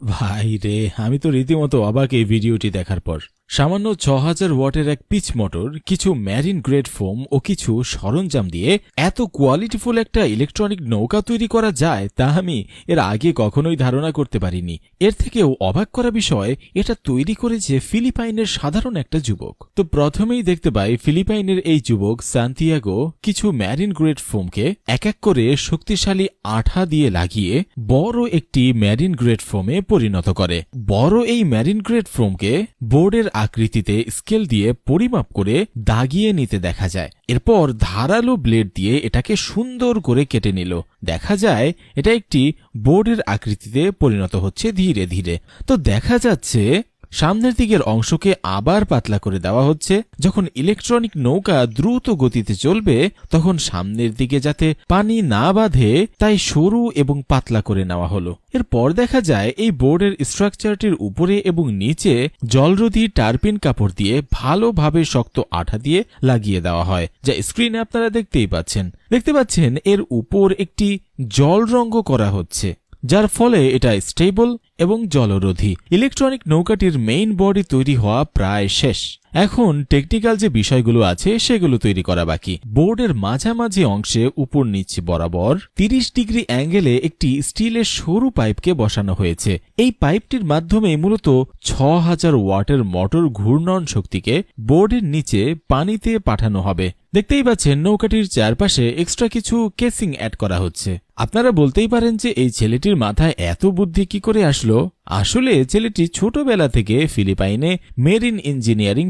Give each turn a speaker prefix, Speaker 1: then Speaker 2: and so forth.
Speaker 1: ভাই রে, আমি তো রীতিমতো অবাক এই ভিডিওটি দেখার পর। সামান্য ৬০০০ ওয়াটের এক পিচ মোটর, কিছু ম্যারিন গ্রেড ফোম ও কিছু সরঞ্জাম দিয়ে এত কোয়ালিটিফুল একটা ইলেকট্রনিক নৌকা তৈরি করা যায় তা আমি এর আগে কখনোই ধারণা করতে পারিনি। এর থেকেও অবাক করা বিষয়, এটা তৈরি করেছে ফিলিপাইনের সাধারণ একটা যুবক। তো প্রথমেই দেখতে পাই ফিলিপাইনের এই যুবক সান্তিয়াগো কিছু ম্যারিন গ্রেড ফোমকে এক এক করে শক্তিশালী আঠা দিয়ে লাগিয়ে বড় একটি ম্যারিন গ্রেড ফোমে পরিণত করে। বড় এই ম্যারিন গ্রেড ফোমকে বোর্ডের আকৃতিতে স্কেল দিয়ে পরিমাপ করে দাগিয়ে নিতে দেখা যায়। এরপর ধারালো ব্লেড দিয়ে এটাকে সুন্দর করে কেটে নিল। দেখা যায় এটা একটি বোর্ডের আকৃতিতে পরিণত হচ্ছে ধীরে ধীরে। তো দেখা যাচ্ছে সামনের দিকের অংশকে আবার পাতলা করে দেওয়া হচ্ছে। যখন ইলেকট্রনিক নৌকা দ্রুত গতিতে চলবে তখন সামনের দিকে যাতে পানি না বাঁধে তাই সরু এবং পাতলা করে নেওয়া হলো। এরপর দেখা যায় এই বোর্ডের স্ট্রাকচারটির উপরে এবং নিচে জলরোধী টারপিন কাপড় দিয়ে ভালোভাবে শক্ত আঠা দিয়ে লাগিয়ে দেওয়া হয়, যা স্ক্রিনে আপনারা দেখতে পাচ্ছেন এর উপর একটি জল রঙ করা হচ্ছে, যার ফলে এটা স্টেবল এবং জলরোধী। ইলেকট্রনিক নৌকাটির মেইন বডি তৈরি হওয়া প্রায় শেষ। এখন টেকনিক্যাল যে বিষয়গুলো আছে সেগুলো তৈরি করা বাকি। বোর্ডের মাঝামাঝি অংশে উপর নিচ বরাবর ৩০ ডিগ্রি অ্যাঙ্গেলে একটি স্টিলের সরু পাইপকে বসানো হয়েছে। এই পাইপটির মাধ্যমে মূলত ৬০০০ ওয়াটের মোটর ঘূর্ণন শক্তিকে বোর্ডের নিচে পানিতে পাঠানো হবে। দেখতেই পাচ্ছেন নৌকাটির চারপাশে এক্সট্রা কিছু কেসিং অ্যাড করা হচ্ছে। আপনারা বলতেই পারেন যে এই ছেলেটির মাথায় এত বুদ্ধি কি করে আসলো। আসলে ছেলেটি ছোটবেলা থেকে ফিলিপাইনে মেরিন ইঞ্জিনিয়ারিং